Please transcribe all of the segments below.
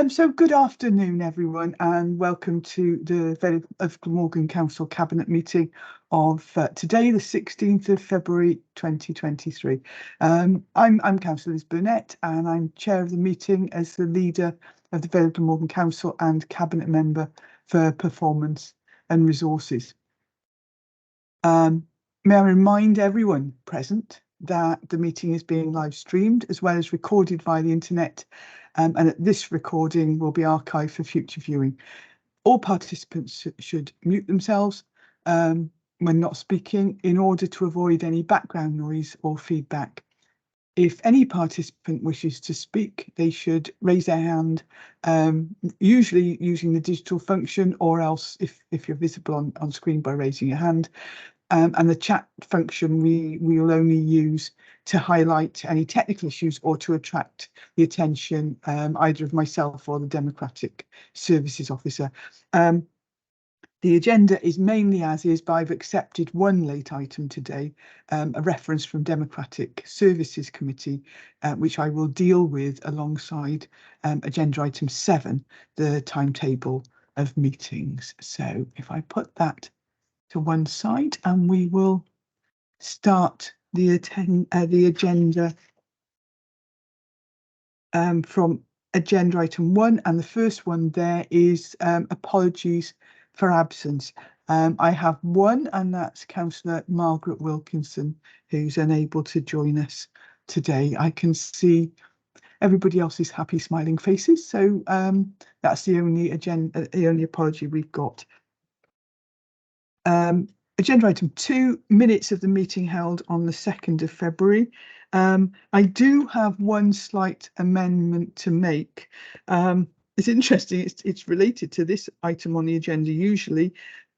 So good afternoon, everyone, and welcome to the Vale of Glamorgan Council Cabinet meeting of today, the 16th of February 2023. I'm Councillor Liz Burnett, and I'm chair of the meeting as the leader of the Vale of Glamorgan Council and cabinet member for performance and resources. May I remind everyone present that the meeting is being live streamed as well as recorded via the internet, and that this recording will be archived for future viewing. All participants should mute themselves when not speaking in order to avoid any background noise or feedback. If any participant wishes to speak, they should raise their hand, usually using the digital function, or else if you're visible on screen by raising your hand. And the chat function we will only use to highlight any technical issues or to attract the attention either of myself or the Democratic Services Officer. The agenda is mainly as is, but I've accepted one late item today, a reference from Democratic Services Committee, which I will deal with alongside agenda item 7, the timetable of meetings. So if I put that to one side, and we will start the agenda from agenda item 1, and the first one there is apologies for absence. I have one, and that's Councillor Margaret Wilkinson, who's unable to join us today. I can see everybody else's happy smiling faces, so that's the only apology we've got. Agenda item 2, minutes of the meeting held on the 2nd of February. I do have one slight amendment to make. It's interesting, it's related to this item on the agenda usually.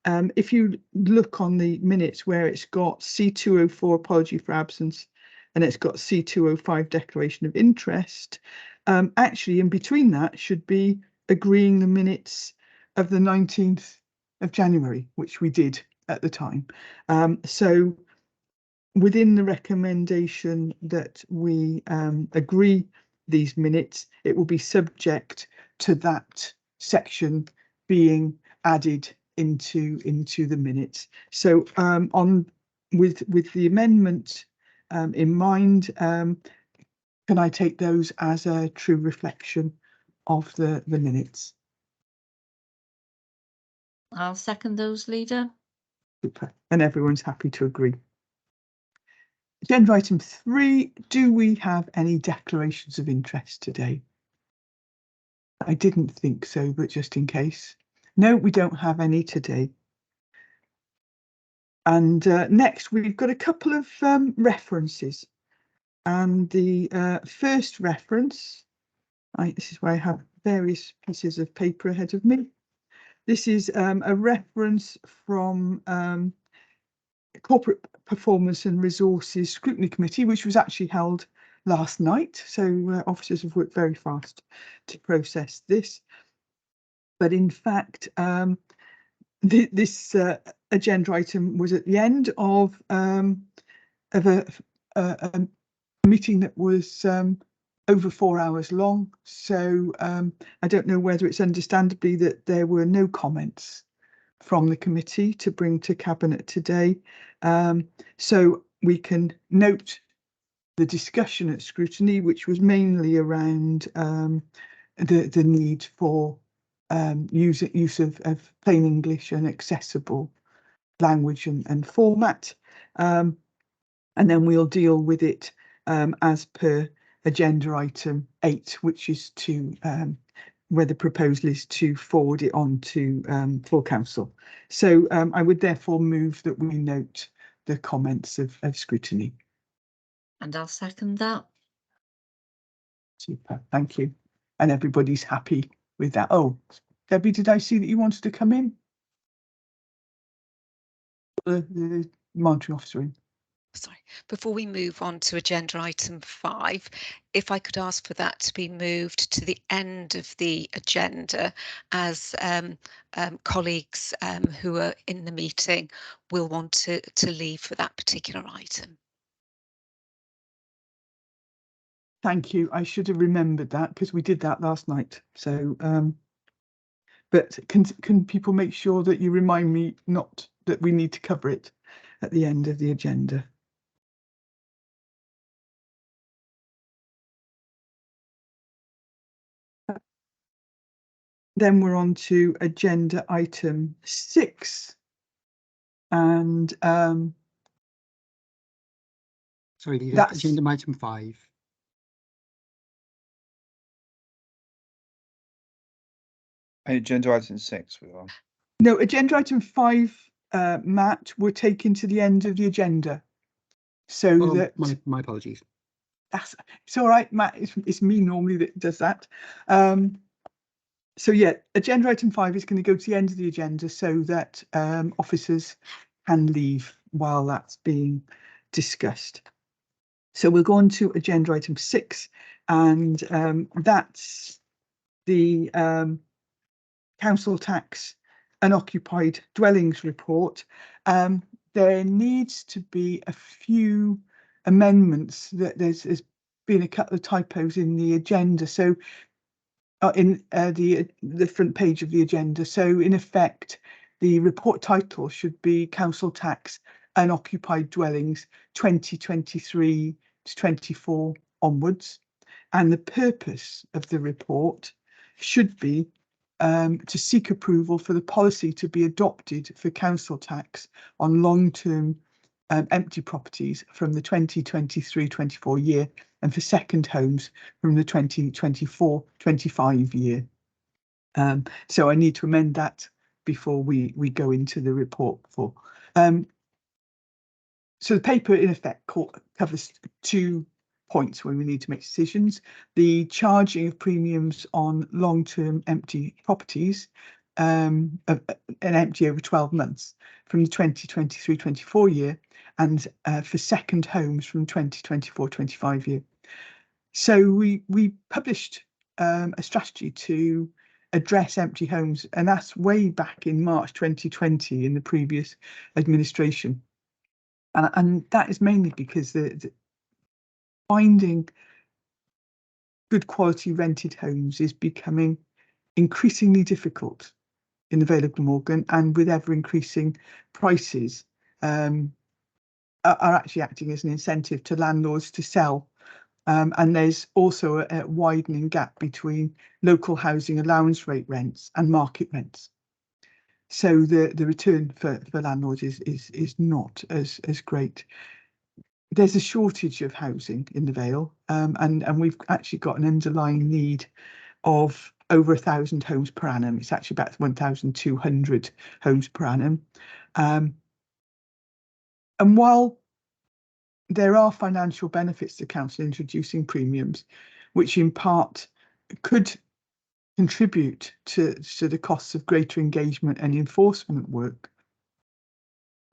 If you look on the minutes where it's got C204 apology for absence and it's got C205 declaration of interest, actually in between that should be agreeing the minutes of the 19th of January, which we did at the time. So within the recommendation that we agree these minutes, it will be subject to that section being added into the minutes. So with the amendment in mind, can I take those as a true reflection of the minutes? I'll second those, Leader. Super. And everyone's happy to agree. Agenda item 3, do we have any declarations of interest today? I didn't think so, but just in case. No, we don't have any today. And next, we've got a couple of references. And the first reference, this is where I have various pieces of paper ahead of me. This is a reference from Corporate Performance and Resources Scrutiny Committee, which was actually held last night. So officers have worked very fast to process this. But in fact, this agenda item was at the end of a meeting that was over 4 hours long. So I don't know whether it's understandably that there were no comments from the committee to bring to Cabinet today. So we can note the discussion at scrutiny, which was mainly around the need for use of plain English and accessible language and format. And then we'll deal with it as per agenda item 8, which is to where the proposal is to forward it on to full council. So I would therefore move that we note the comments of scrutiny. And I'll second that. Super, thank you. And everybody's happy with that. Oh, Debbie, did I see that you wanted to come in? The monitoring officer in. Sorry, before we move on to agenda item 5, if I could ask for that to be moved to the end of the agenda, as colleagues who are in the meeting will want to leave for that particular item. Thank you. I should have remembered that because we did that last night. So, but can people make sure that you remind me not that we need to cover it at the end of the agenda? Then we're on to agenda item 6. And sorry, Leader, that's agenda item 5. Agenda item 6 we're on. no, agenda item 5, Matt, we're taking to the end of the agenda. So Oh, that my apologies. it's all right, Matt. It's me normally that does that. So yeah, agenda item 5 is going to go to the end of the agenda so that officers can leave while that's being discussed. So we'll go on to agenda item 6, and that's the council tax unoccupied dwellings report. There needs to be a few amendments. That there's been a couple of typos in the agenda. So in the front page of the agenda. So in effect, the report title should be Council Tax Unoccupied Dwellings 2023 to 24 onwards. And the purpose of the report should be to seek approval for the policy to be adopted for council tax on long-term empty properties from the 2023-24 year, and for second homes from the 2024-25 year. So I need to amend that before we go into the report for. So the paper in effect covers 2 points when we need to make decisions: the charging of premiums on long-term empty properties, an empty over 12 months from the 2023-24 year, and for second homes from 2024-25 year. So we published a strategy to address empty homes, and that's way back in March 2020 in the previous administration. And that is mainly because the finding good quality rented homes is becoming increasingly difficult in the Vale of Glamorgan, and with ever increasing prices are actually acting as an incentive to landlords to sell. And there's also a widening gap between local housing allowance rate rents and market rents. So the return for landlords is not as great. There's a shortage of housing in the Vale, and we've actually got an underlying need of over 1,000 homes per annum. It's actually about 1,200 homes per annum. And while there are financial benefits to council introducing premiums, which in part could contribute to the costs of greater engagement and enforcement work,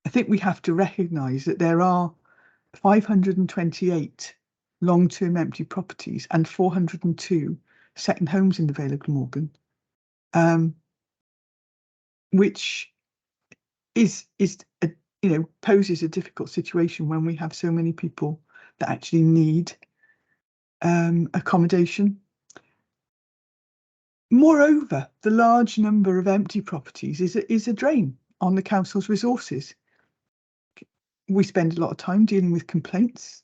I think we have to recognise that there are 528 long-term empty properties and 402 second homes in the Vale of Glamorgan, which is poses a difficult situation when we have so many people that actually need accommodation. Moreover, the large number of empty properties is a drain on the council's resources. We spend a lot of time dealing with complaints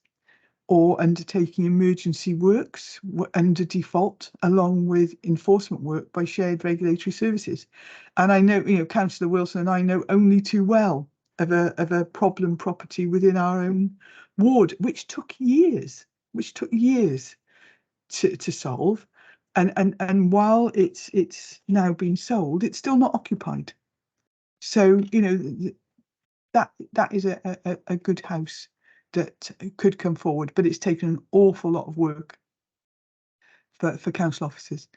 or undertaking emergency works under default, along with enforcement work by shared regulatory services. And I know, Councillor Wilson and I know only too well of a problem property within our own ward, which took years to solve. And while it's now been sold, it's still not occupied. So that is a good house that could come forward, but it's taken an awful lot of work for council officers.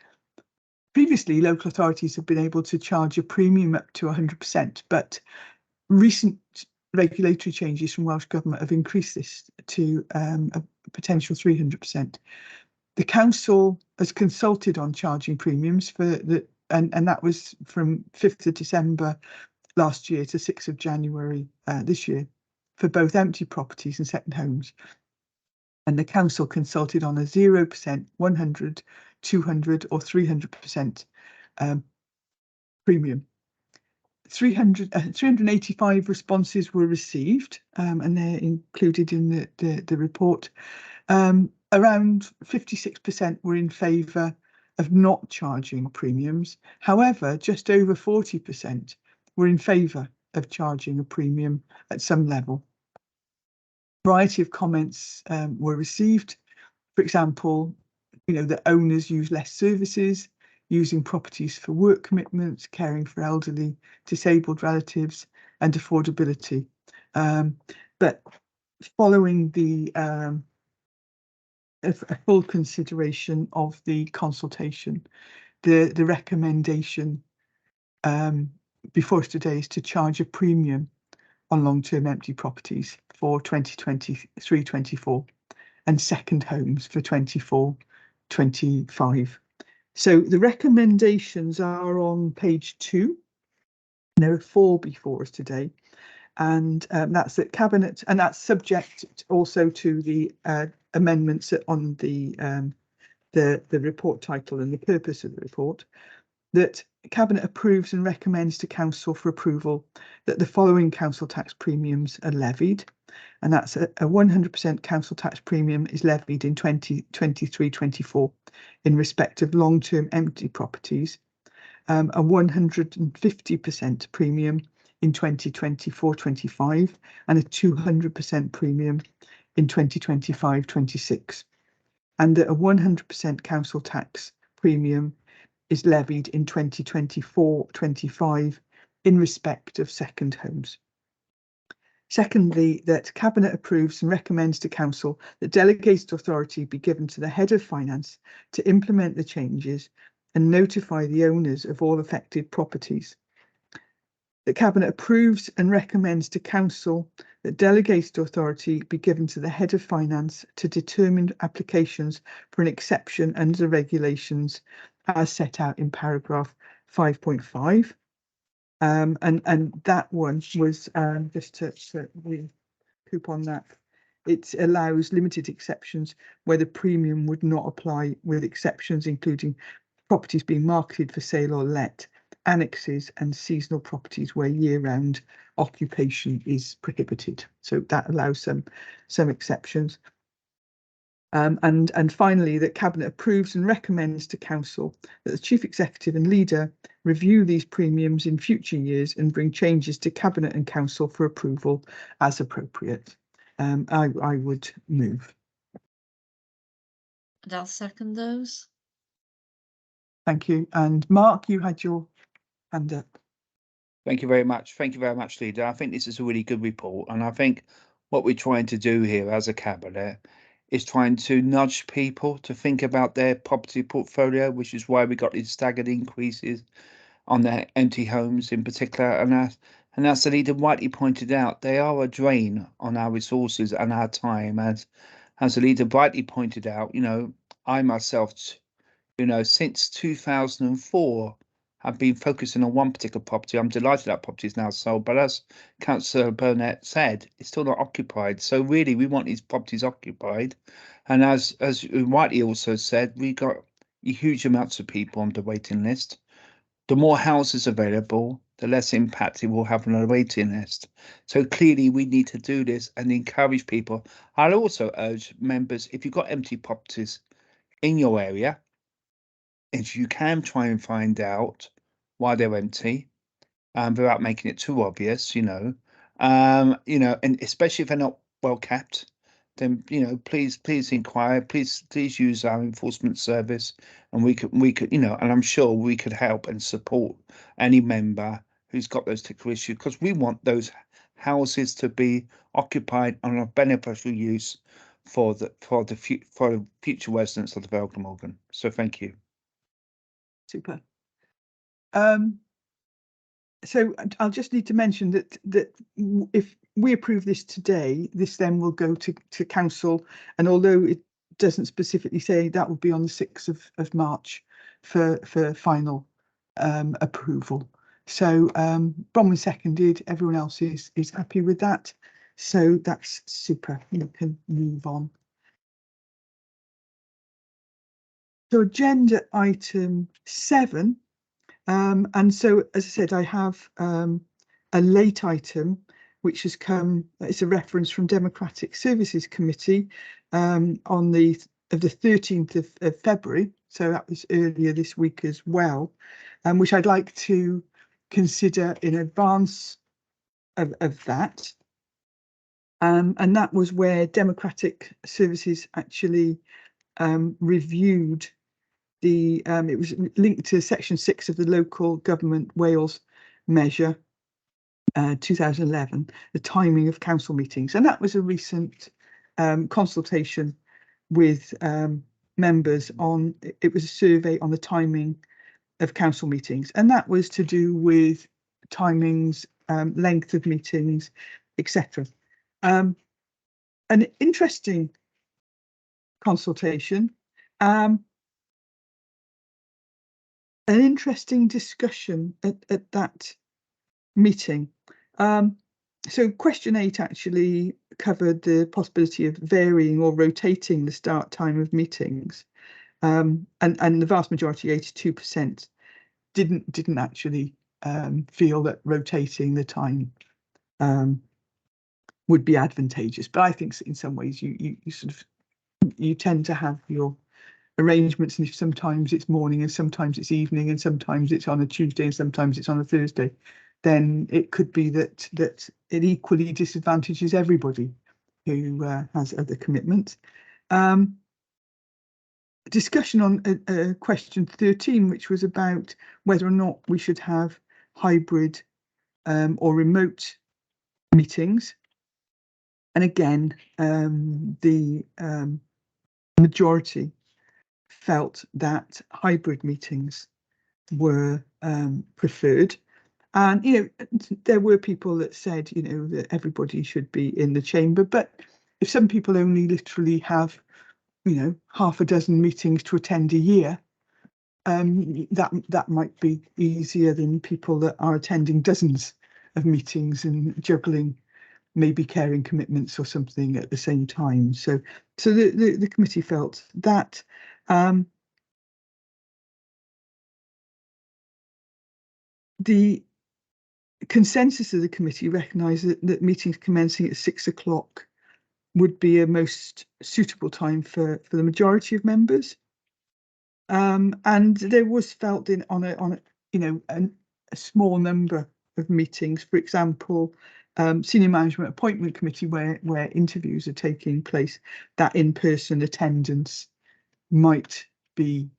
Previously, local authorities have been able to charge a premium up to 100%, but recent regulatory changes from Welsh Government have increased this to a potential 300%. The council has consulted on charging premiums and that was from 5th of December last year to 6th of January this year for both empty properties and second homes. and the council consulted on a 0%, 100, 200 or 300% premium. 385 responses were received, and they're included in the report. Around 56% were in favour of not charging premiums. However, just over 40% were in favour of charging a premium at some level. A variety of comments were received. For example, that owners use less services, using properties for work commitments, caring for elderly, disabled relatives, and affordability. But following the a full consideration of the consultation, the recommendation before us today is to charge a premium on long-term empty properties for 2023-24 and second homes for 24-25. So the recommendations are on page 2. There are 4 before us today, and that's at Cabinet, and that's subject also to the amendments on the report title and the purpose of the report. That Cabinet approves and recommends to Council for approval that the following council tax premiums are levied, and that's a 100% council tax premium is levied in 2023-24 in respect of long-term empty properties, a 150% premium in 2024-25 and a 200% premium in 2025-26, and that a 100% council tax premium is levied in 2024-25 in respect of second homes. Secondly, that Cabinet approves and recommends to Council that delegated authority be given to the Head of Finance to implement the changes and notify the owners of all affected properties. The Cabinet approves and recommends to Council that delegated authority be given to the Head of Finance to determine applications for an exception under the regulations as set out in paragraph 5.5. And that one was just to recoup on that. It allows limited exceptions where the premium would not apply, with exceptions including properties being marketed for sale or let, annexes and seasonal properties where year-round occupation is prohibited. So that allows some exceptions. And finally, that Cabinet approves and recommends to Council that the Chief Executive and Leader review these premiums in future years and bring changes to Cabinet and Council for approval as appropriate. I would move. And I'll second those. Thank you. And Mark, you had your hand up. Thank you very much. Thank you very much, Leader. I think this is a really good report, and I think what we're trying to do here as a Cabinet is trying to nudge people to think about their property portfolio, which is why we got these staggered increases on their empty homes in particular. And as the Leader rightly pointed out, they are a drain on our resources and our time. As the Leader rightly pointed out, I myself, since 2004, have been focusing on one particular property. I'm delighted that property is now sold, but as Councillor Burnett said, it's still not occupied. So really, we want these properties occupied. And as rightly also said, we got huge amounts of people on the waiting list. The more houses available, the less impact it will have on the waiting list. So clearly, we need to do this and encourage people. I'll also urge members, if you've got empty properties in your area, if you can try and find out why they're empty, without making it too obvious, and especially if they're not well kept, then please inquire, please use our enforcement service, and we could, and I'm sure we could help and support any member who's got those particular issues, because we want those houses to be occupied and of beneficial use for the future residents of the Vale Glamorgan. So thank you. Super. So I'll just need to mention that if we approve this today, this then will go to Council, and although it doesn't specifically say, that will be on the 6th of March for final approval. So Bronwyn seconded, everyone else is happy with that. So that's super. You can move on. So agenda item 7. And so, as I said, I have a late item, which has come, it's a reference from Democratic Services Committee on the 13th of February. So that was earlier this week as well, which I'd like to consider in advance of that. And that was where Democratic Services actually reviewed the, it was linked to section 6 of the Local Government Wales measure 2011, the timing of council meetings. And that was a recent consultation with members on, it was a survey on the timing of council meetings. And that was to do with timings, length of meetings, etc. An interesting consultation. An interesting discussion at that meeting. So question 8 actually covered the possibility of varying or rotating the start time of meetings. And the vast majority, 82%, didn't actually feel that rotating the time would be advantageous. But I think in some ways you sort of, you tend to have your arrangements, and if sometimes it's morning and sometimes it's evening and sometimes it's on a Tuesday and sometimes it's on a Thursday, then it could be that it equally disadvantages everybody who has other commitments. Discussion on question 13, which was about whether or not we should have hybrid or remote meetings. And again, the majority felt that hybrid meetings were preferred. And, you know, there were people that said, you know, that everybody should be in the chamber. But if some people only literally have, you know, half a dozen meetings to attend a year, that might be easier than people that are attending dozens of meetings and juggling maybe caring commitments or something at the same time. So the committee felt that. The consensus of the committee recognised that meetings commencing at 6 o'clock would be a most suitable time for the majority of members. And there was felt on a you know, a small number of meetings, for example, senior management appointment committee where interviews are taking place, that in-person attendance might be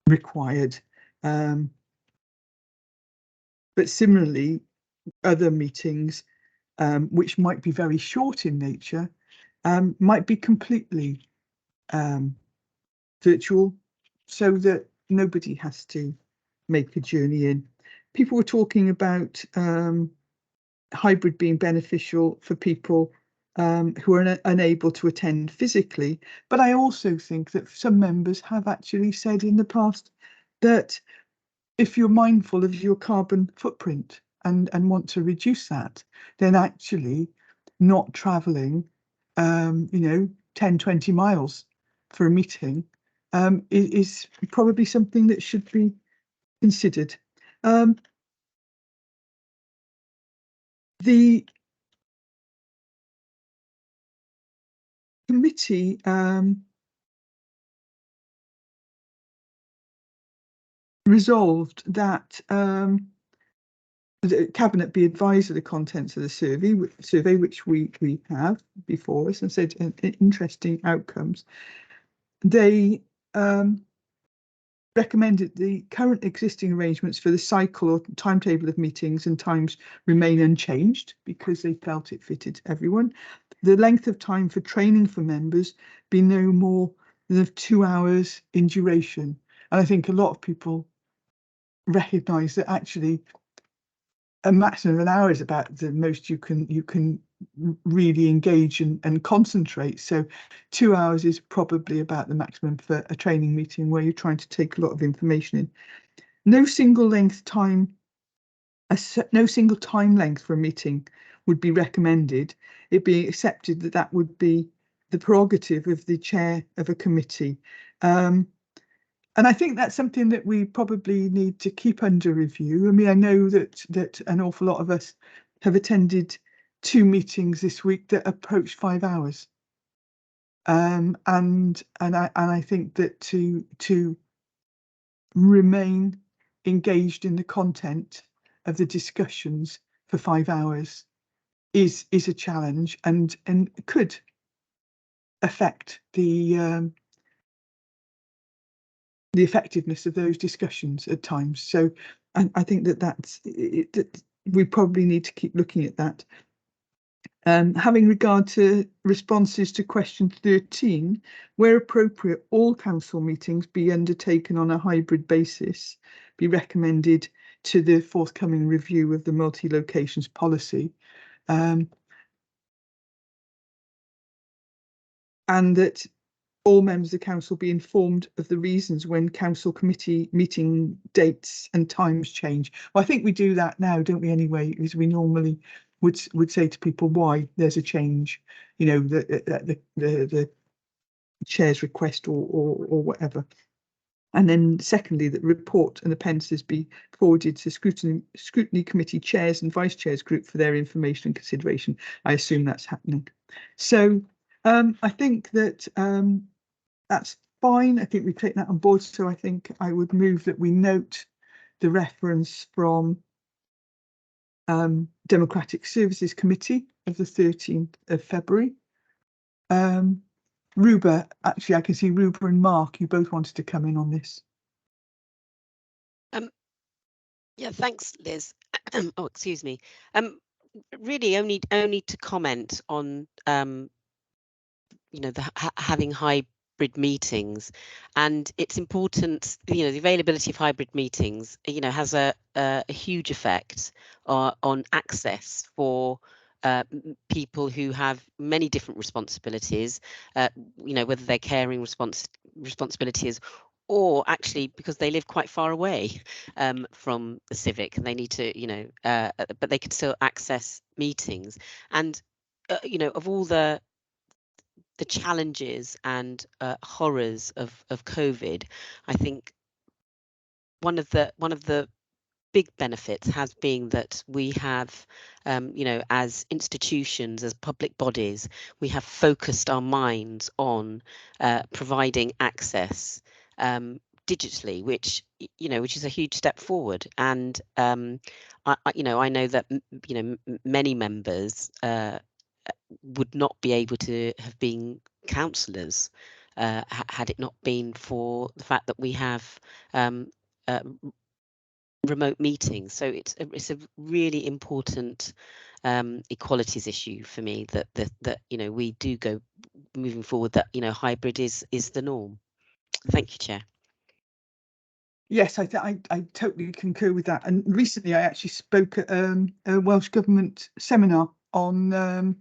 required. But similarly, other meetings, which might be very short in nature, might be completely virtual, so that nobody has to make a journey in. People were talking about hybrid being beneficial for people who are unable to attend physically. But I also think that some members have actually said in the past that if you're mindful of your carbon footprint and want to reduce that, then actually not travelling, you know, 10, 20 miles for a meeting is probably something that should be considered. The committee resolved that the Cabinet be advised of the contents of the survey which we have before us, and said interesting outcomes. They recommended the current existing arrangements for the cycle or timetable of meetings and times remain unchanged because they felt it fitted everyone. The length of time for training for members be no more than 2 hours in duration. And I think a lot of people recognise that actually a maximum of an hour is about the most you can really engage and concentrate. So 2 hours is probably about the maximum for a training meeting where you're trying to take a lot of information in. No single time length for a meeting would be recommended. It being accepted that would be the prerogative of the chair of a committee. And I think that's something that we probably need to keep under review. I mean, I know that an awful lot of us have attended 2 meetings this week that approach 5 hours. And I think that to remain engaged in the content of the discussions for 5 hours is a challenge and could affect the effectiveness of those discussions at times. So I think that we probably need to keep looking at that. Having regard to responses to question 13, where appropriate, all council meetings be undertaken on a hybrid basis, be recommended to the forthcoming review of the multi-locations policy. And that all members of the council be informed of the reasons when council committee meeting dates and times change. Well, I think we do that now, don't we, anyway, because we normally would say to people why there's a change, you know, the chair's request or whatever. And then secondly, that report and appendices be forwarded to scrutiny committee chairs and vice chairs group for their information and consideration. I assume that's happening. So I think that that's fine. I think we've taken that on board. So I think I would move that we note the reference from Democratic Services Committee of the 13th of February. Ruba, actually, I can see Ruba and Mark, you both wanted to come in on this. Yeah, thanks, Liz. Oh, excuse me. Really only to comment on you know, having hybrid meetings, and it's important, you know, the availability of hybrid meetings, you know, has a huge effect on access for people who have many different responsibilities, you know, whether they're caring responsibilities or actually because they live quite far away from the civic and they need to, you know, but they can still access meetings. And you know, of all the challenges and horrors of COVID, I think one of the big benefits has been that we have, you know, as institutions, as public bodies, we have focused our minds on providing access digitally, which, you know, which is a huge step forward. And you know, I know that, you know, many members would not be able to have been councillors had it not been for the fact that we have remote meetings. So it's a really important equalities issue for me that you know, we do go moving forward, that, you know, hybrid is the norm. Thank you, Chair. Yes, I totally concur with that. And recently I actually spoke at a Welsh Government seminar on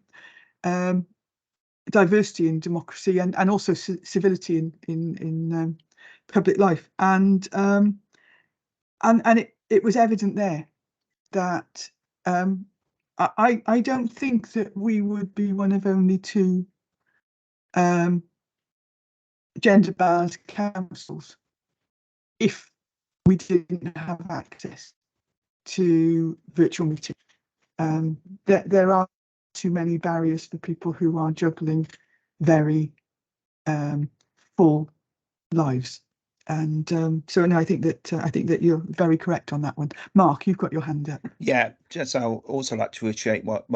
diversity and democracy and also civility in public life, and it was evident there that I don't think that we would be one of only 2 gender balanced councils if we didn't have access to virtual meetings. There are too many barriers for people who are juggling very full lives, and so no, I think that you're very correct on that one. Mark, you've got your hand up. Yeah, just I'll also like to reiterate what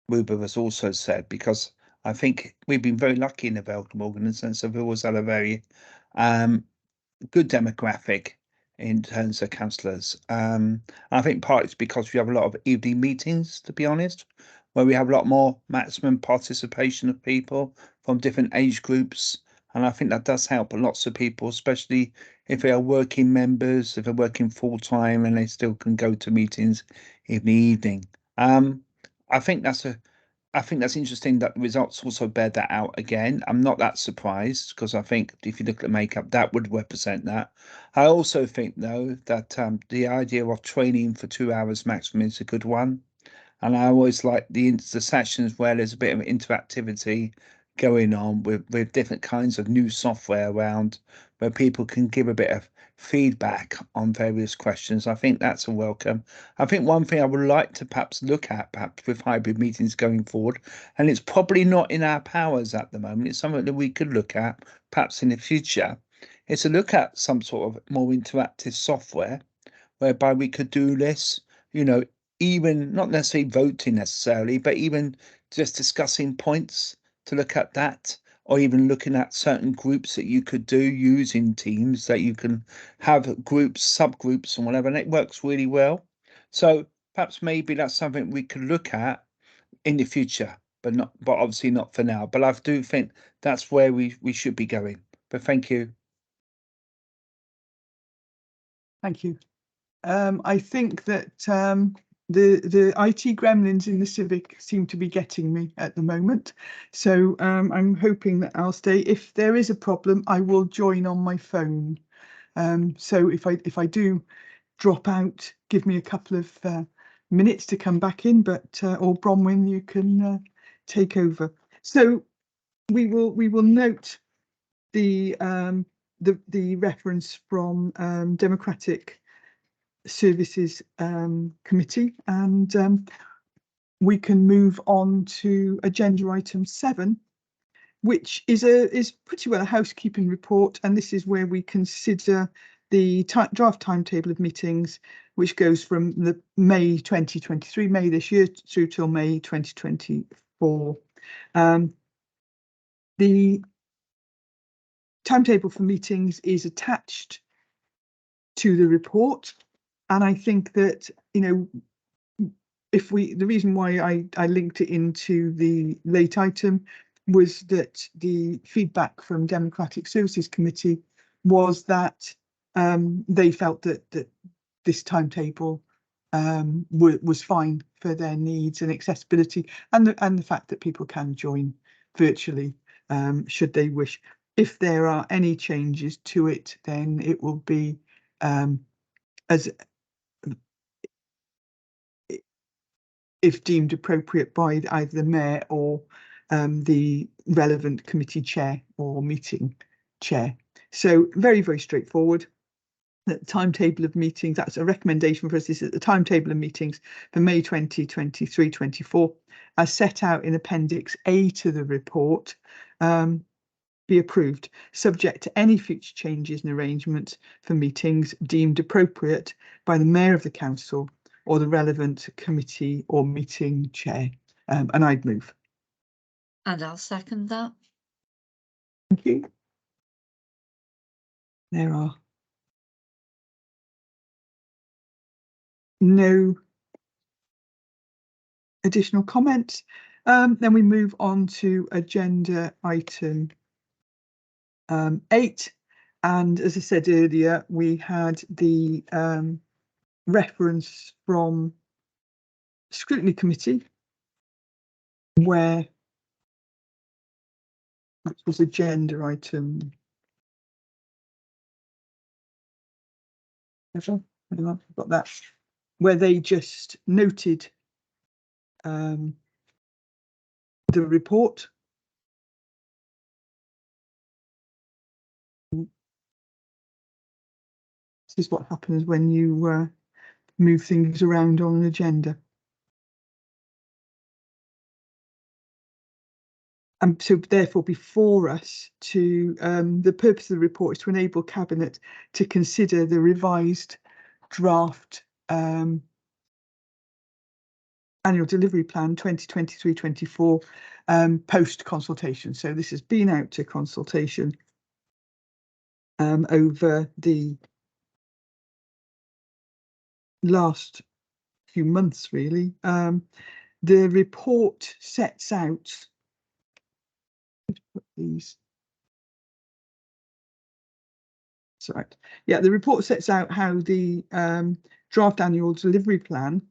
Ruba has also said, because I think we've been very lucky in the Vale Glamorgan in the sense of we've always had a very good demographic in terms of councillors. I think partly it's because we have a lot of evening meetings, to be honest, where we have a lot more maximum participation of people from different age groups. And I think that does help lots of people, especially if they are working members, if they're working full time and they still can go to meetings in the evening. I think that's interesting that the results also bear that out again. I'm not that surprised, because I think if you look at the makeup, that would represent that. I also think, though, that the idea of training for 2 hours maximum is a good one. And I always like the sessions where there's a bit of interactivity going on with different kinds of new software around where people can give a bit of feedback on various questions. I think that's a welcome. I think one thing I would like to perhaps look at, perhaps with hybrid meetings going forward, and it's probably not in our powers at the moment, it's something that we could look at perhaps in the future, is to look at some sort of more interactive software whereby we could do this, you know, even not necessarily voting necessarily, but even just discussing points to look at that, or even looking at certain groups that you could do using Teams, that you can have groups, subgroups and whatever, and it works really well. So perhaps maybe that's something we could look at in the future, but obviously not for now. But I do think that's where we should be going. But thank you. Thank you. I think that the IT gremlins in the Civic seem to be getting me at the moment. So I'm hoping that I'll stay. If there is a problem, I will join on my phone. So if I do drop out, give me a couple of minutes to come back in, but or Bronwyn, you can take over. So we will note the reference from Democratic Services Committee, and we can move on to agenda item 7, which is pretty well a housekeeping report, and this is where we consider the draft timetable of meetings, which goes from the May 2023, May this year, through till May 2024. The timetable for meetings is attached to the report, and I think that, you know, the reason why I linked it into the late item was that the feedback from Democratic Services Committee was that they felt that this timetable was fine for their needs and accessibility, and the fact that people can join virtually should they wish. If there are any changes to it, then it will be as if deemed appropriate by either the mayor or the relevant committee chair or meeting chair. So very, very straightforward. The timetable of meetings, that's a recommendation for us, is that the timetable of meetings for May 2023-24 as set out in Appendix A to the report be approved, subject to any future changes and arrangements for meetings deemed appropriate by the mayor of the council or the relevant committee or meeting chair. And I'd move. And I'll second that. Thank you. There are no additional comments. Then we move on to agenda item 8. And as I said earlier, we had the reference from Scrutiny Committee, where that was agenda item. I've got that, where they just noted the report. This is what happens when you move things around on an agenda. And so therefore before us to the purpose of the report is to enable Cabinet to consider the revised draft annual delivery plan 2023-24 post consultation. So this has been out to consultation over the last few months, really. The report sets out, put these. Sorry. Yeah, the report sets out how the draft annual delivery plan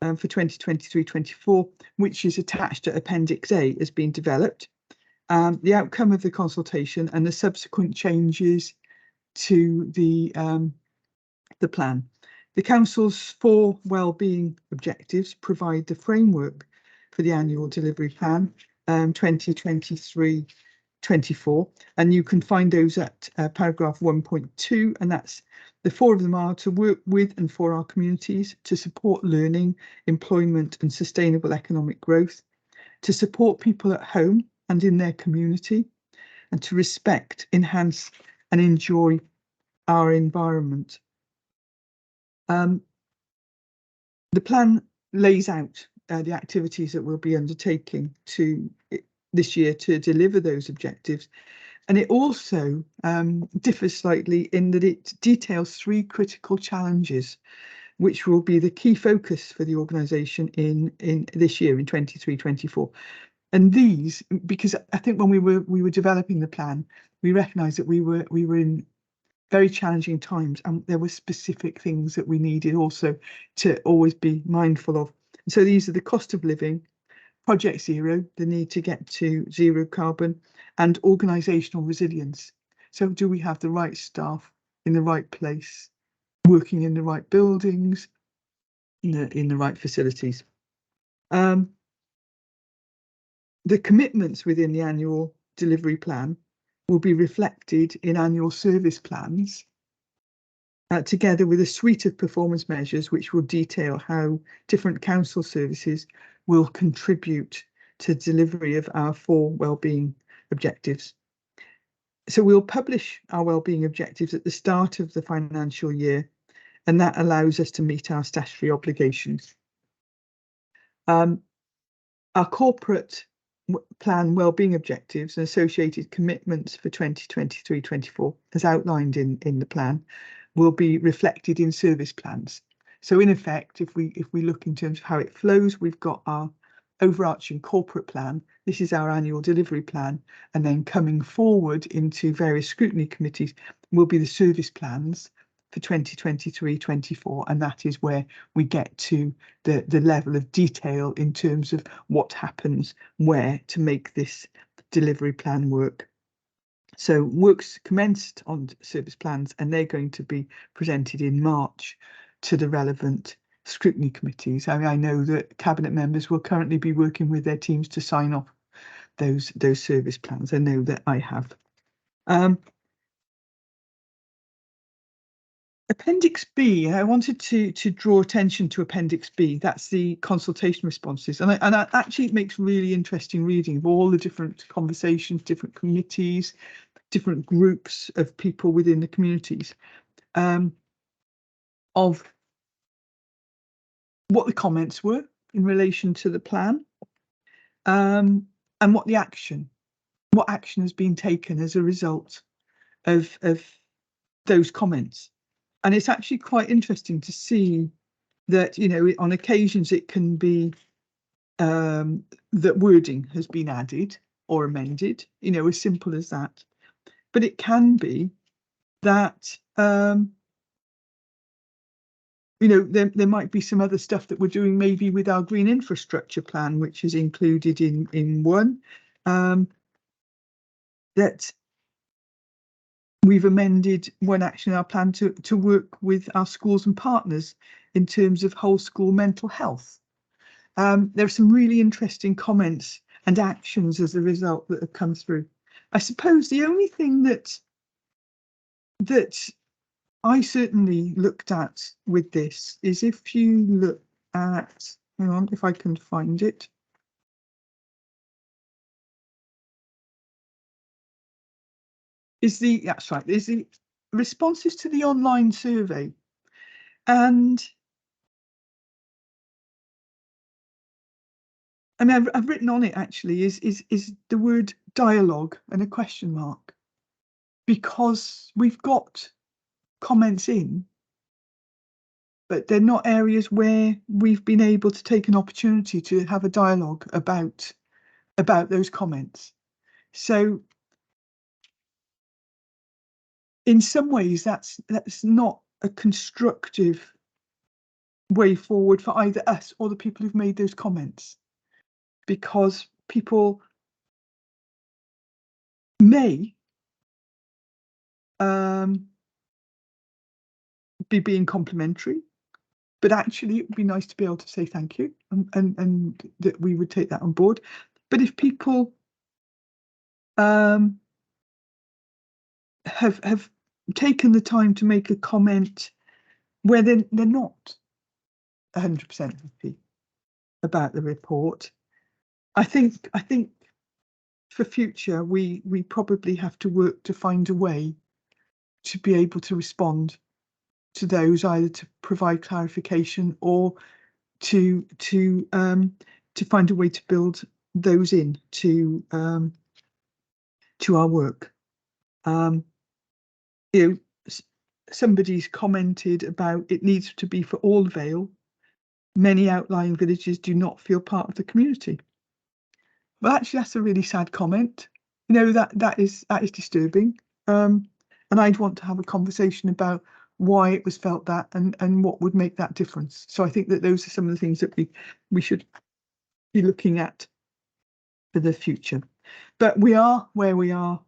for 2023-24, which is attached to Appendix A, has been developed. The outcome of the consultation and the subsequent changes to the plan. The Council's 4 wellbeing objectives provide the framework for the annual delivery plan, 2023-24, and you can find those at paragraph 1.2, and that's the 4 of them are to work with and for our communities, to support learning, employment and sustainable economic growth, to support people at home and in their community, and to respect, enhance and enjoy our environment. The plan lays out the activities that we'll be undertaking this year to deliver those objectives. And it also differs slightly in that it details 3 critical challenges, which will be the key focus for the organisation in this year, in 23-24. And these, because I think when we were developing the plan, we recognised that we were in very challenging times, and there were specific things that we needed also to always be mindful of. And so these are the cost of living, Project Zero, the need to get to zero carbon, and organisational resilience. So do we have the right staff in the right place, working in the right buildings, in the right facilities? The commitments within the annual delivery plan will be reflected in annual service plans, together with a suite of performance measures which will detail how different council services will contribute to delivery of our 4 wellbeing objectives. So we'll publish our wellbeing objectives at the start of the financial year, and that allows us to meet our statutory obligations. Our corporate plan wellbeing objectives and associated commitments for 2023-24, as outlined in the plan, will be reflected in service plans. So in effect, if we look in terms of how it flows, we've got our overarching corporate plan. This is our annual delivery plan, and then coming forward into various scrutiny committees will be the service plans for 2023-24, and that is where we get to the level of detail in terms of what happens where to make this delivery plan work. So works commenced on service plans, and they're going to be presented in March to the relevant scrutiny committees. I mean, I know that cabinet members will currently be working with their teams to sign off those service plans. I know that I have. Appendix B, I wanted to draw attention to Appendix B. That's the consultation responses, and actually it makes really interesting reading of all the different conversations, different committees, different groups of people within the communities, of what the comments were in relation to the plan, and what action has been taken as a result of those comments. And it's actually quite interesting to see that, you know, on occasions it can be that wording has been added or amended, you know, as simple as that. But it can be that, you know, there might be some other stuff that we're doing maybe with our green infrastructure plan, which is included in one, that we've amended one action in our plan to work with our schools and partners in terms of whole school mental health. There are some really interesting comments and actions as a result that have come through. I suppose the only thing that I certainly looked at with this is, if you look at, hang on, if I can find it. That's right, there's the responses to the online survey. And I mean, I've written on it actually is the word dialogue and a question mark, because we've got comments in, but they're not areas where we've been able to take an opportunity to have a dialogue about those comments. So in some ways that's not a constructive way forward for either us or the people who've made those comments, because people may be being complimentary, but actually it would be nice to be able to say thank you, and that we would take that on board. But if people have taken the time to make a comment where they're not 100% happy about the report, I think for future we probably have to work to find a way to be able to respond to those, either to provide clarification or to find a way to build those in to our work. Somebody's commented about it needs to be for all Vale. Many outlying villages do not feel part of the community. Well, actually, that's a really sad comment. That is disturbing. And I'd want to have a conversation about why it was felt that and what would make that difference. So I think that those are some of the things that we should be looking at for the future. But we are where we are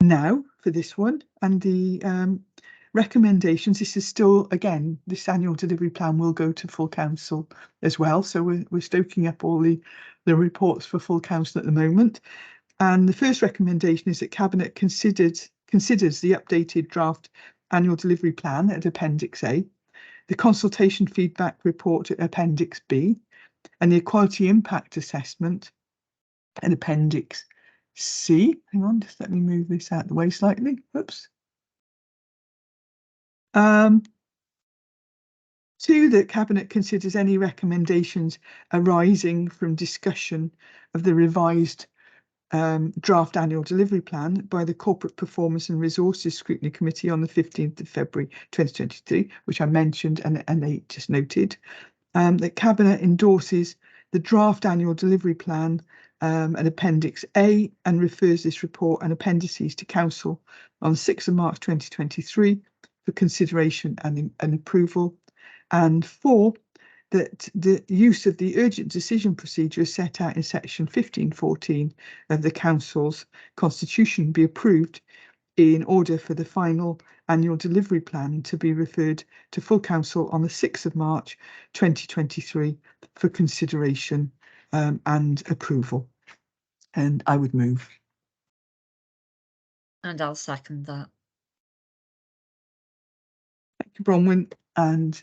now for this one, and the recommendations. This is still, again, this annual delivery plan will go to full council as well. So we're stoking up all the reports for full council at the moment. And the first recommendation is that Cabinet considers the updated draft annual delivery plan at Appendix A, the consultation feedback report at Appendix B, and the equality impact assessment at Appendix C. Hang on, just let me move this out of the way slightly. Oops. 2, that Cabinet considers any recommendations arising from discussion of the revised draft annual delivery plan by the Corporate Performance and Resources Scrutiny Committee on the 15th of February 2023, which I mentioned and they just noted, that Cabinet endorses the draft annual delivery plan and Appendix A and refers this report and appendices to Council on 6th of March 2023 for consideration and approval. And 4, that the use of the urgent decision procedure set out in section 1514 of the Council's Constitution be approved in order for the final annual delivery plan to be referred to full council on the 6th of March 2023 for consideration and approval. And I would move. And I'll second that. Thank you, Bronwyn, and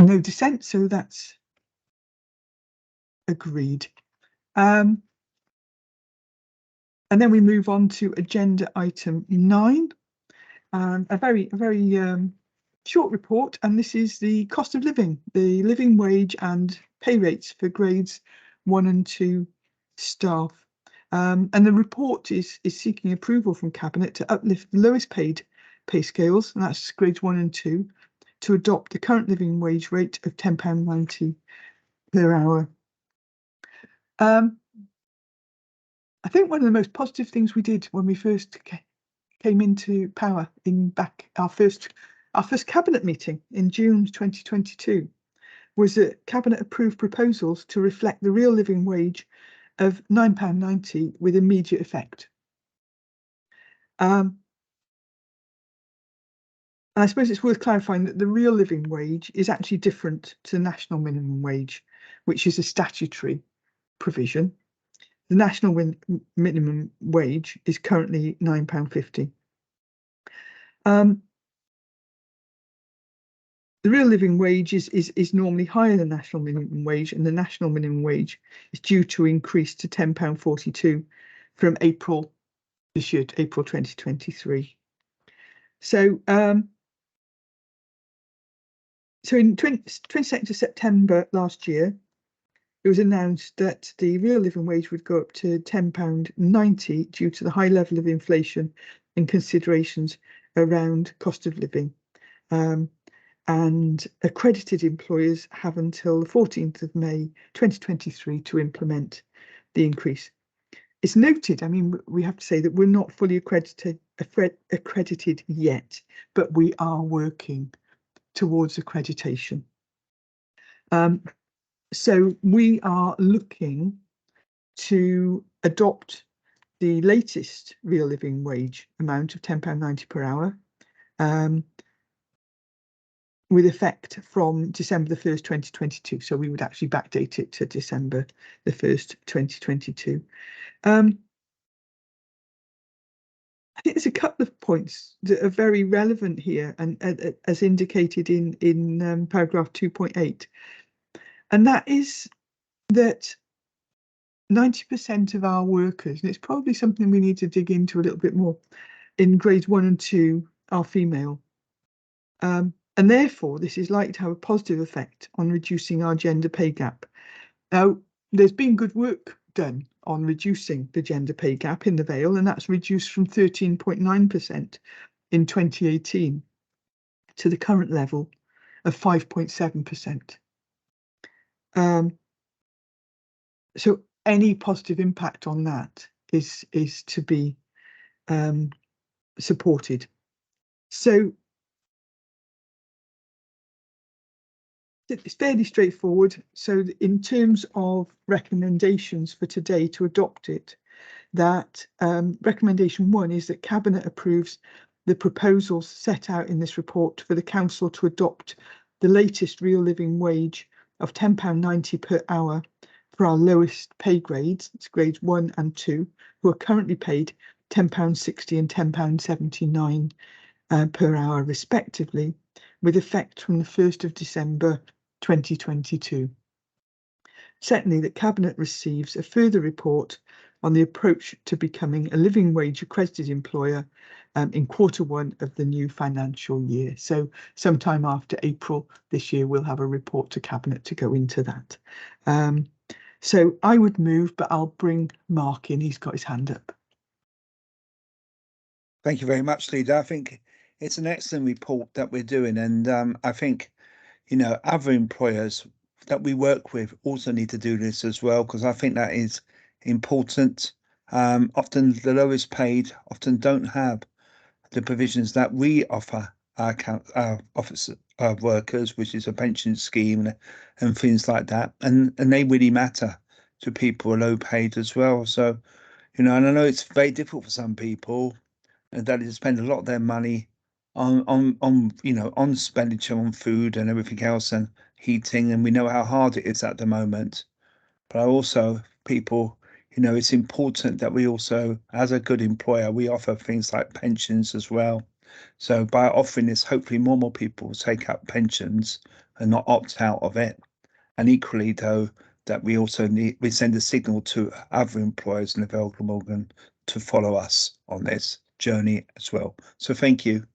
no dissent, so that's agreed. And then we move on to agenda item 9, a very short report, and this is the cost of living, the living wage and pay rates for grades 1 and 2 staff. And the report is seeking approval from Cabinet to uplift the lowest paid pay scales, and that's grades 1 and 2, to adopt the current living wage rate of £10.90 per hour. I think one of the most positive things we did when we first came into power in our first Cabinet meeting in June 2022 was that Cabinet approved proposals to reflect the real living wage of £9.90 with immediate effect. I suppose it's worth clarifying that the real living wage is actually different to the national minimum wage, which is a statutory provision. The national minimum wage is currently £9.50. The real living wage is normally higher than national minimum wage, and the national minimum wage is due to increase to £10.42 from April this year, April 2023. So in 22nd of September last year, it was announced that the real living wage would go up to £10.90 due to the high level of inflation and considerations around cost of living. And accredited employers have until the 14th of May 2023 to implement the increase. It's noted, I mean, we have to say that we're not fully accredited yet, but we are working towards accreditation. So we are looking to adopt the latest real living wage amount of £10.90 per hour with effect from December the 1st, 2022. So we would actually backdate it to December the 1st, 2022. I think there's a couple of points that are very relevant here, and as indicated in paragraph 2.8, and that is that 90% of our workers, and it's probably something we need to dig into a little bit more, in grades 1 and 2 are female, and therefore this is likely to have a positive effect on reducing our gender pay gap. Now, there's been good work done on reducing the gender pay gap in the Vale, and that's reduced from 13.9% in 2018 to the current level of 5.7%. So any positive impact on that is to be supported. So it's fairly straightforward. So in terms of recommendations for today to adopt it, that recommendation 1 is that Cabinet approves the proposals set out in this report for the Council to adopt the latest real living wage of £10.90 per hour for our lowest pay grades, it's grades 1 and 2, who are currently paid £10.60 and £10.79 per hour respectively, with effect from the 1st of December 2022. Secondly, that Cabinet receives a further report on the approach to becoming a living wage accredited employer in Q1 of the new financial year. So sometime after April this year, we'll have a report to Cabinet to go into that. So I would move, but I'll bring Mark in. He's got his hand up. Thank you very much, Leader. I think it's an excellent report that we're doing, and I think, you know, other employers that we work with also need to do this as well, because I think that is important. Often the lowest paid often don't have the provisions that we offer our office workers, which is a pension scheme and things like that, and they really matter to people who are low paid as well. So, you know, and I know it's very difficult for some people that is spend a lot of their money on you know, on expenditure on food and everything else and heating, and we know how hard it is at the moment. But also people, you know, it's important that we also, as a good employer, we offer things like pensions as well. So by offering this, hopefully more people will take up pensions and not opt out of it. And equally though, that we also we send a signal to other employers in the Vale Glamorgan to follow us on this journey as well. So thank you.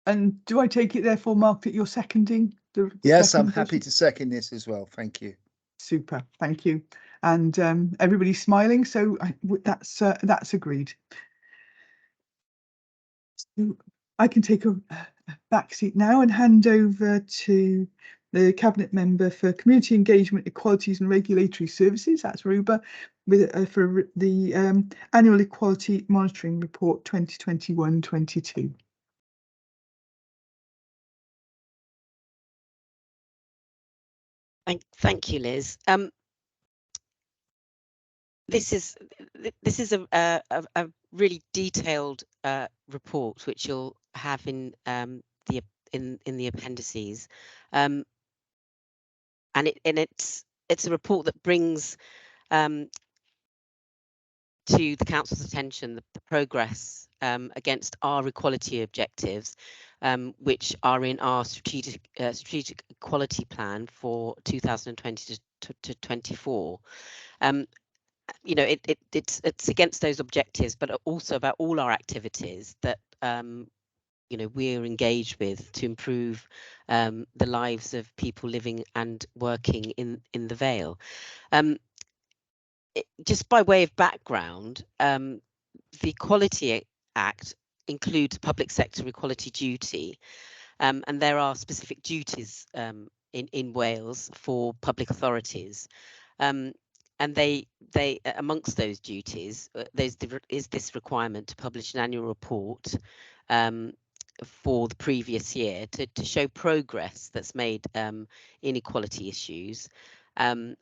And do I take it therefore, Mark, that you're seconding the Yes, I'm happy recommendation? to second this as well. Thank you. Super, thank you. And everybody's smiling, so that's agreed. So I can take a back seat now and hand over to the Cabinet Member for Community Engagement, Equalities and Regulatory Services, that's Ruba, with for the Annual Equality Monitoring Report 2021-22. Thank you, Liz. This is a really detailed report which you'll have in the appendices, and it's a report that brings to the Council's attention the progress against our equality objectives, which are in our strategic equality plan for 2020 to 24. You know, it's against those objectives, but also about all our activities that you know, we're engaged with to improve the lives of people living and working in the Vale. Just by way of background, the Equality Act includes public sector equality duty, and there are specific duties in Wales for public authorities. And they amongst those duties, is this requirement to publish an annual report for the previous year to show progress that's made in equality issues, and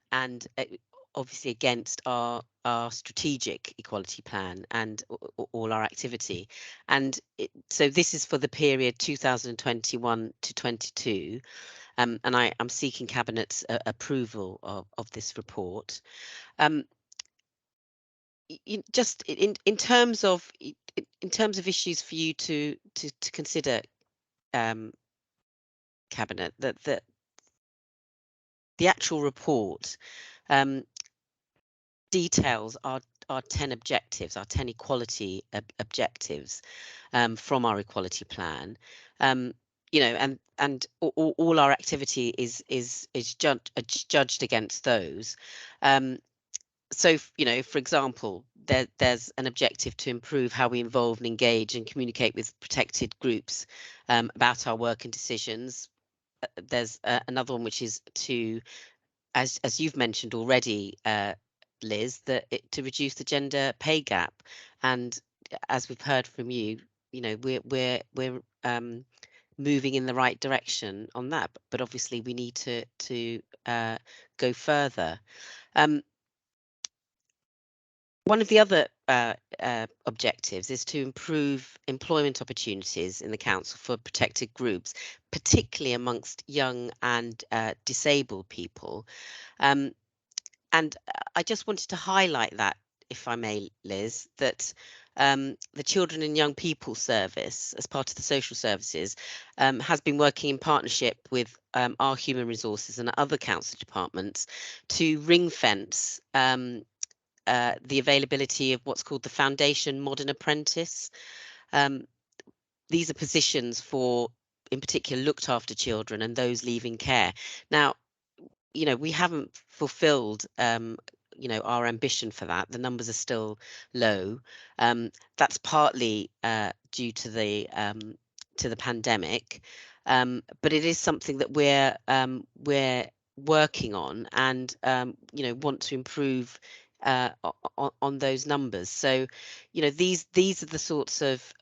obviously against our our strategic equality plan and all our activity. And so this is for the period 2021 to 22. And I'm seeking Cabinet's approval of this report. Just in terms of issues for you to consider, Cabinet, that the actual report details our 10 objectives, our 10 equality objectives from our equality plan. You know, and all our activity is judged against those. So, you know, for example, there's an objective to improve how we involve and engage and communicate with protected groups about our work and decisions. There's another one which is to, as you've mentioned already, Liz, to reduce the gender pay gap. And as we've heard from you, you know, we're moving in the right direction on that, but obviously we need to go further. One of the other objectives is to improve employment opportunities in the council for protected groups, particularly amongst young and disabled people. And I just wanted to highlight that, if I may, Liz, that the Children and Young People Service, as part of the social services, has been working in partnership with our human resources and other council departments to ring fence the availability of what's called the Foundation Modern Apprentice. These are positions for, in particular, looked after children and those leaving care. Now, you know, we haven't fulfilled, you know, our ambition for that. The numbers are still low. That's partly due to the pandemic, but it is something that we're working on and you know, want to improve on those numbers. So, you know, these are the sorts of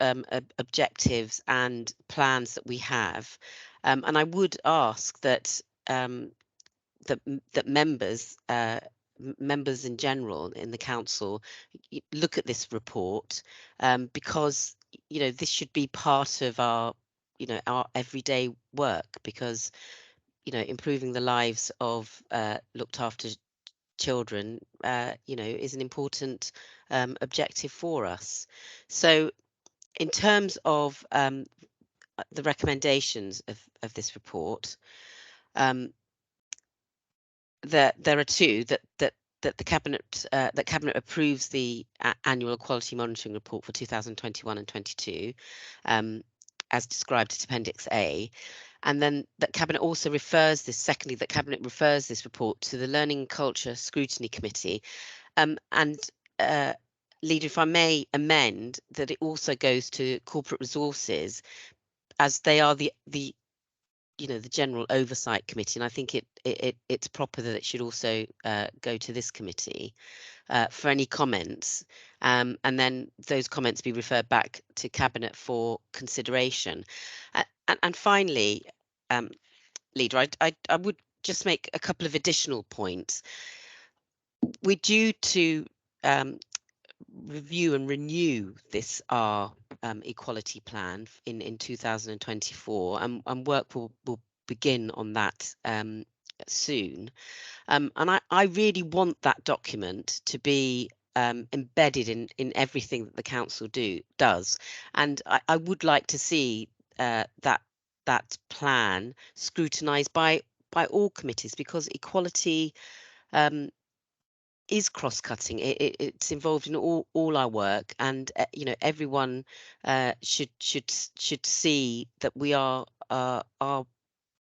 objectives and plans that we have, and I would ask that that members in general in the council look at this report, because, you know, this should be part of our, you know, our everyday work, because, you know, improving the lives of looked after children, you know, is an important objective for us. So in terms of the recommendations of this report, there are two that the cabinet approves the annual equality monitoring report for 2021 and 22, as described at Appendix A. And then that Cabinet also refers this, secondly, that Cabinet refers this report to the Learning and Culture Scrutiny Committee. And Leader, if I may amend, that it also goes to Corporate Resources, as they are the you know, the General Oversight Committee. And I think it's proper that it should also go to this committee for any comments, and then those comments be referred back to Cabinet for consideration. And finally, Leader, I would just make a couple of additional points. We're due to review and renew this our equality plan in 2024, and work will begin on that soon. And I really want that document to be embedded in everything that the council does, and I would like to see that plan scrutinised by all committees, because equality is cross-cutting. It's involved in all our work, and you know, everyone should see that we are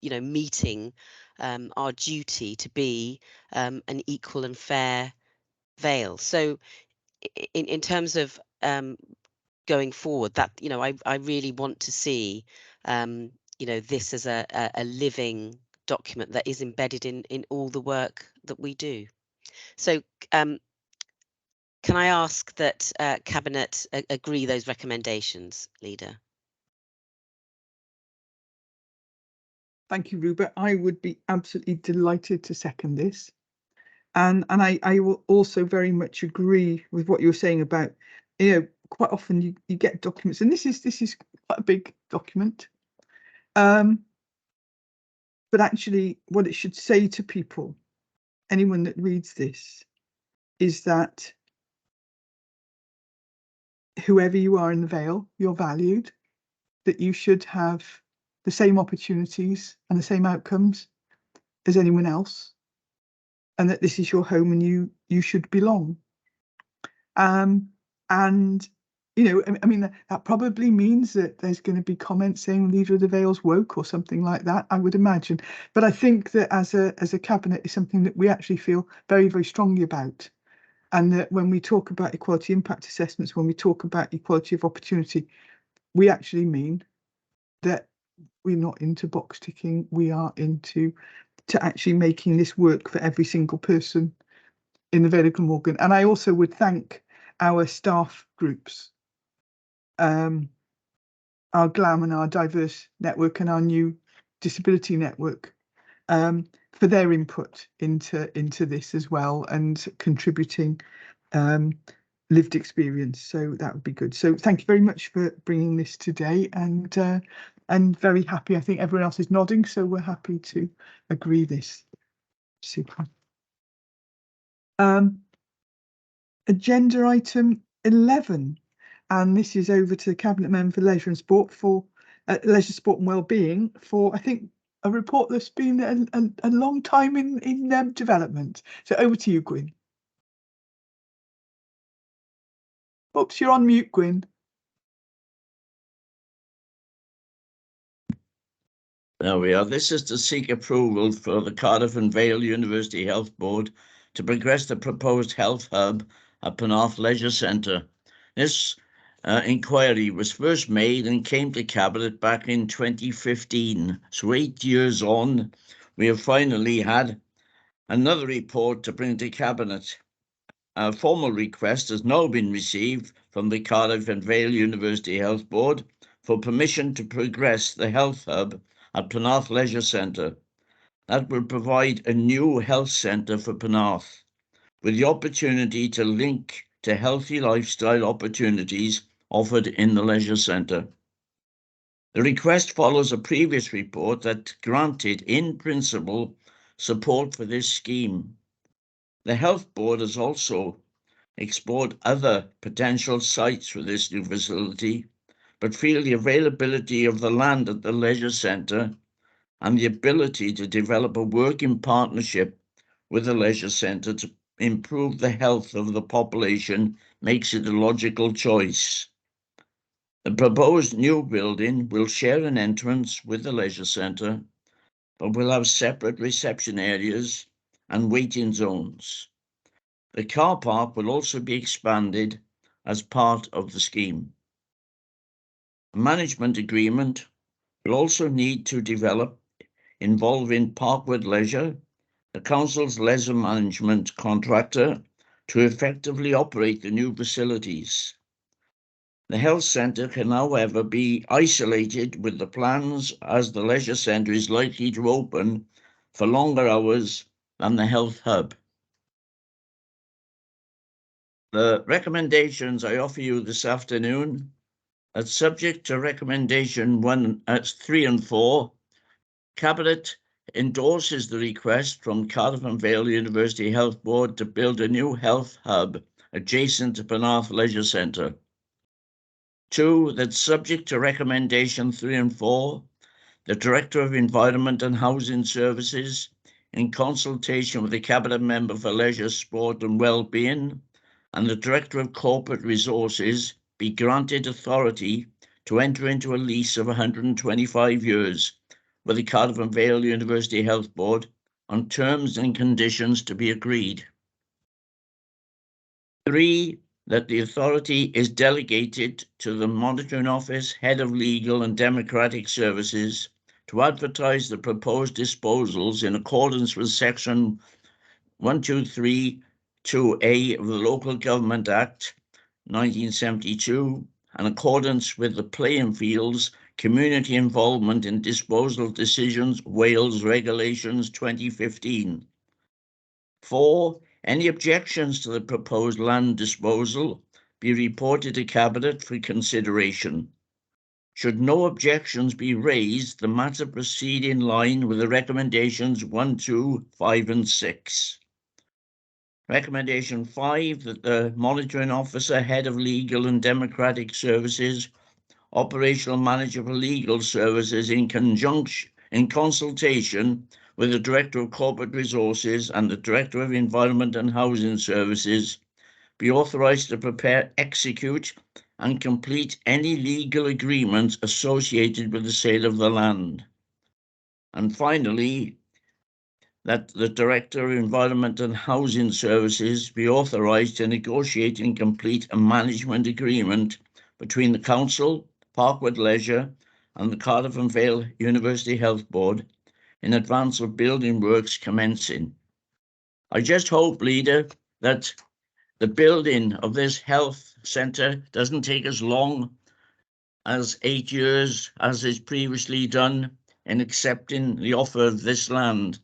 you know, meeting our duty to be an equal and fair Vale. So in terms of going forward, that, you know, I really want to see you know, this as a living document that is embedded in all the work that we do. So can I ask that Cabinet agree those recommendations, Leader? Thank you, Rupert. I would be absolutely delighted to second this. And I will also very much agree with what you were saying about, quite often you get documents, and this is quite a big document. But actually what it should say to people, anyone that reads this, is that whoever you are in the Vale, you're valued, that you should have the same opportunities and the same outcomes as anyone else, and that this is your home and you should belong. And I mean, that probably means that there's going to be comments saying Leader of the Vale's woke or something like that, I would imagine. But I think that as a cabinet is something that we actually feel very, very strongly about. And that when we talk about equality impact assessments, when we talk about equality of opportunity, we actually mean that we're not into box ticking. We are into actually making this work for every single person in the Vale of Glamorgan. And I also would thank our staff groups, our GLAM and our diverse network and our new disability network, for their input into this as well, and contributing lived experience. So that would be good. So thank you very much for bringing this today, and very happy. I think everyone else is nodding, so we're happy to agree this. Super. Agenda item 11, and this is over to the Cabinet Member for Leisure and Sport for Leisure, Sport and Wellbeing for, I think, a report that's been a long time in development. So over to you, Gwyn. Oops, you're on mute, Gwyn. There we are. This is to seek approval for the Cardiff and Vale University Health Board to progress the proposed health hub at Penarth Leisure Centre. This inquiry was first made and came to Cabinet back in 2015. So 8 years on, we have finally had another report to bring to Cabinet. A formal request has now been received from the Cardiff and Vale University Health Board for permission to progress the health hub at Penarth Leisure Centre. That will provide a new health centre for Penarth, with the opportunity to link to healthy lifestyle opportunities offered in the leisure centre. The request follows a previous report that granted, in principle, support for this scheme. The Health Board has also explored other potential sites for this new facility, but feel the availability of the land at the leisure centre and the ability to develop a working partnership with the leisure centre to improve the health of the population makes it a logical choice. The proposed new building will share an entrance with the leisure centre, but will have separate reception areas and waiting zones. The car park will also be expanded as part of the scheme. A management agreement will also need to develop involving Parkwood Leisure, the council's leisure management contractor, to effectively operate the new facilities. The health centre can, however, be isolated with the plans, as the leisure centre is likely to open for longer hours than the health hub. The recommendations I offer you this afternoon are subject to recommendation 3 and 4. Cabinet endorses the request from Cardiff and Vale University Health Board to build a new health hub adjacent to Penarth Leisure Centre. 2, that subject to recommendation 3 and 4, the Director of Environment and Housing Services, in consultation with the Cabinet Member for Leisure, Sport and Wellbeing, and the Director of Corporate Resources, be granted authority to enter into a lease of 125 years with the Cardiff and Vale University Health Board on terms and conditions to be agreed. 3, that the authority is delegated to the Monitoring Office, Head of Legal and Democratic Services, to advertise the proposed disposals in accordance with Section 1232A of the Local Government Act 1972, in accordance with the Playing Fields Community Involvement in Disposal Decisions Wales Regulations 2015. 4, Any objections to the proposed land disposal be reported to Cabinet for consideration. Should no objections be raised, the matter proceed in line with the recommendations 1, 2, 5 and 6. Recommendation 5, that the Monitoring Officer, Head of Legal and Democratic Services, Operational Manager for Legal Services in consultation with the Director of Corporate Resources and the Director of Environment and Housing Services be authorised to prepare, execute and complete any legal agreements associated with the sale of the land. And finally, that the Director of Environment and Housing Services be authorised to negotiate and complete a management agreement between the Council, Parkwood Leisure and the Cardiff and Vale University Health Board in advance of building works commencing. I just hope, Leader, that the building of this health centre doesn't take as long as 8 years as is previously done in accepting the offer of this land.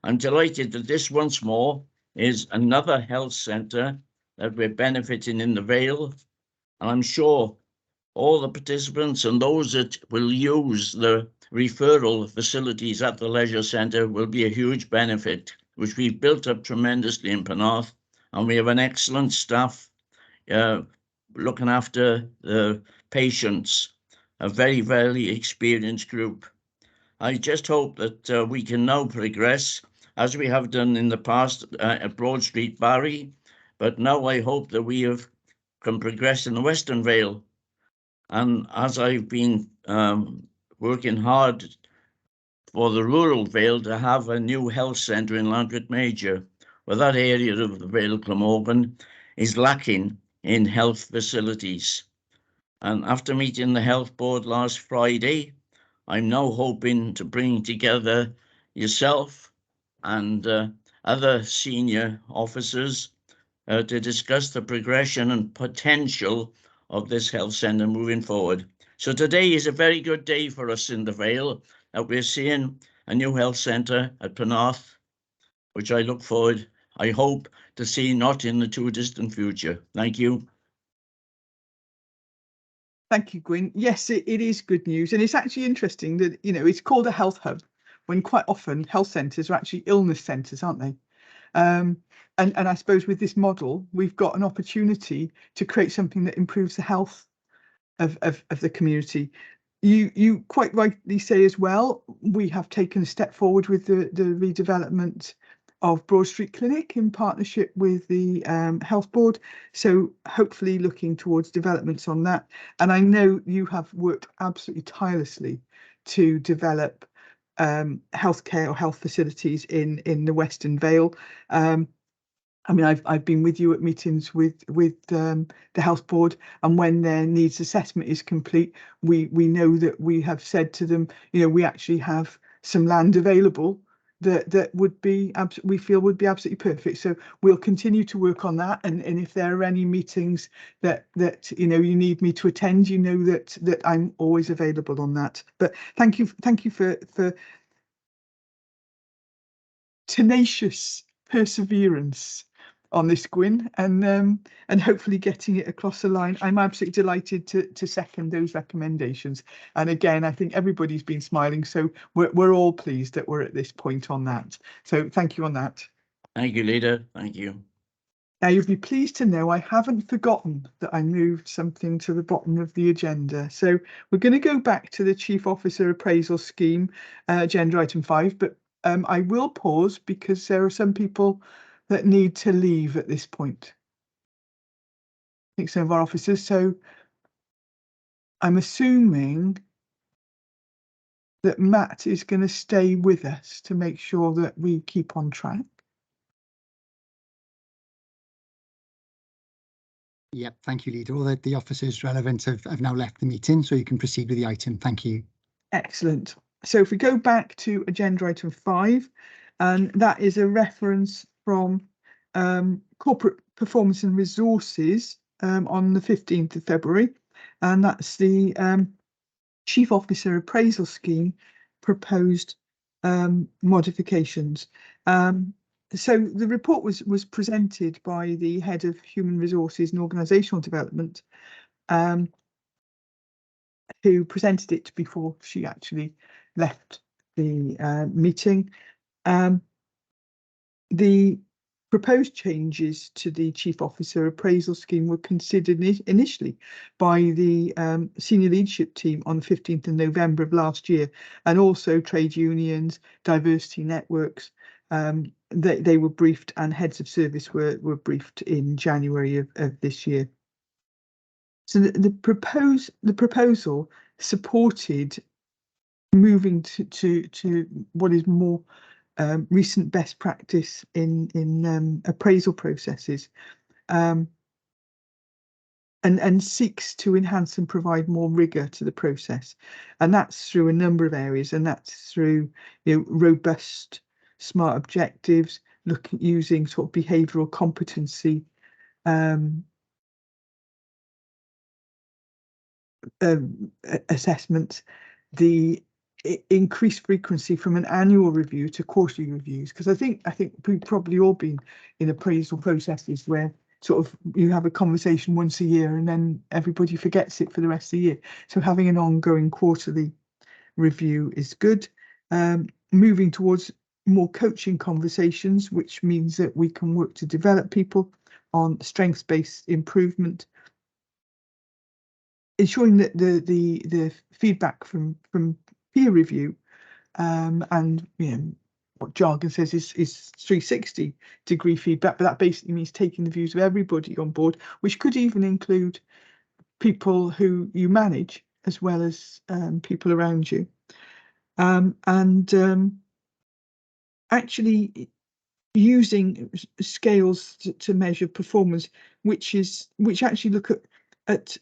I'm delighted that this once more is another health centre that we're benefiting in the Vale, and I'm sure all the participants and those that will use the referral facilities at the leisure centre will be a huge benefit, which we've built up tremendously in Penarth, and we have an excellent staff looking after the patients, a very, very experienced group. I just hope that we can now progress, as we have done in the past at Broad Street, Barry, but now I hope that we can progress in the Western Vale. And as I've been working hard for the rural Vale to have a new health centre in Landwick Major, where that area of the Vale of Glamorgan is lacking in health facilities. And after meeting the health board last Friday, I'm now hoping to bring together yourself and other senior officers to discuss the progression and potential of this health centre moving forward. So today is a very good day for us in the Vale, that we're seeing a new health centre at Penarth, which I look forward, I hope, to see not in the too distant future. Thank you. Thank you, Gwyn. Yes, it is good news. And it's actually interesting that, you know, it's called a health hub when quite often health centres are actually illness centres, aren't they? And I suppose with this model, we've got an opportunity to create something that improves the health of the community. You quite rightly say as well, we have taken a step forward with the redevelopment of Broad Street Clinic in partnership with the Health Board. So hopefully looking towards developments on that. And I know you have worked absolutely tirelessly to develop healthcare or health facilities in the Western Vale. I mean, I've been with you at meetings with the Health Board, and when their needs assessment is complete, we know that we have said to them, you know, we actually have some land available that would be we feel would be absolutely perfect. So we'll continue to work on that, and if there are any meetings that you know you need me to attend, you know that I'm always available on that. But thank you for tenacious perseverance on this, Gwyn, and hopefully getting it across the line. I'm absolutely delighted to second those recommendations. And again, I think everybody's been smiling, so we're all pleased that we're at this point on that. So thank you on that. Thank you, Leader. Thank you. Now you'll be pleased to know I haven't forgotten that I moved something to the bottom of the agenda. So we're going to go back to the Chief Officer Appraisal Scheme, agenda item 5, but I will pause because there are some people that need to leave at this point. I think some of our officers, so I'm assuming that Matt is going to stay with us to make sure that we keep on track. Yep, thank you, Leader. All the officers relevant have now left the meeting, so you can proceed with the item. Thank you. Excellent. So if we go back to agenda item 5, and that is a reference from Corporate Performance and Resources on the 15th of February, and that's the Chief Officer Appraisal Scheme proposed modifications. So the report was presented by the head of human resources and organisational development, who presented it before she actually left the meeting. The proposed changes to the Chief Officer Appraisal Scheme were considered initially by the senior leadership team on the 15th of November of last year, and also trade unions, diversity networks. They were briefed, and heads of service were briefed in January of this year. So the proposal supported moving to what is more recent best practice in appraisal processes, and seeks to enhance and provide more rigour to the process, and that's through a number of areas, and that's through robust, smart objectives, using sort of behavioural competency assessments, the increased frequency from an annual review to quarterly reviews, because I think we've probably all been in appraisal processes where sort of you have a conversation once a year and then everybody forgets it for the rest of the year. So having an ongoing quarterly review is good. Moving towards more coaching conversations, which means that we can work to develop people on strengths-based improvement. Ensuring that the feedback from peer review, and what jargon says is 360-degree feedback, but that basically means taking the views of everybody on board, which could even include people who you manage as well as people around you, and actually using scales to measure performance, which actually look at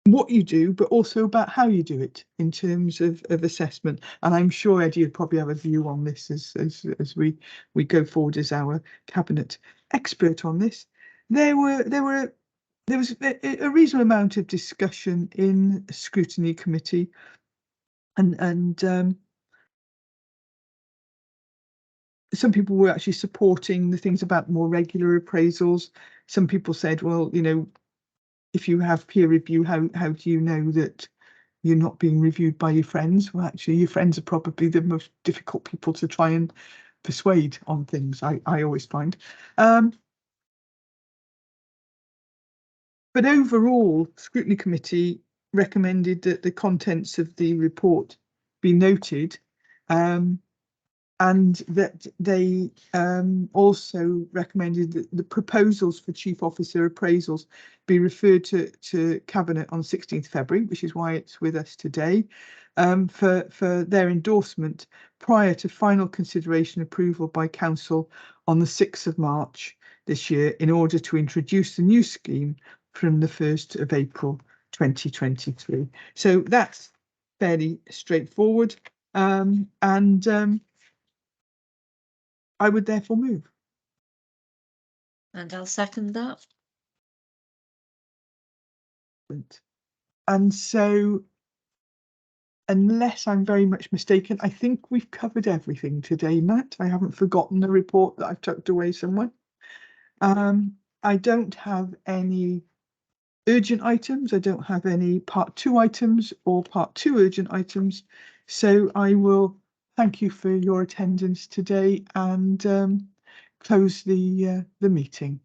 what you do, but also about how you do it in terms of assessment. And I'm sure Eddie would probably have a view on this as we go forward as our cabinet expert on this. There was a reasonable amount of discussion in the scrutiny committee, and some people were actually supporting the things about more regular appraisals. Some people said, well, if you have peer review, how do you know that you're not being reviewed by your friends? Well, actually, your friends are probably the most difficult people to try and persuade on things, I always find. But overall, Scrutiny Committee recommended that the contents of the report be noted, and that they also recommended that the proposals for Chief Officer appraisals be referred to Cabinet on 16th February, which is why it's with us today, for their endorsement prior to final consideration approval by Council on the 6th of March this year, in order to introduce the new scheme from the 1st of April 2023. So that's fairly straightforward, and I would therefore move. And I'll second that. And so, unless I'm very much mistaken, I think we've covered everything today, Matt. I haven't forgotten the report that I've tucked away somewhere. I don't have any urgent items. I don't have any part 2 items or part 2 urgent items. So I will thank you for your attendance today and close the meeting.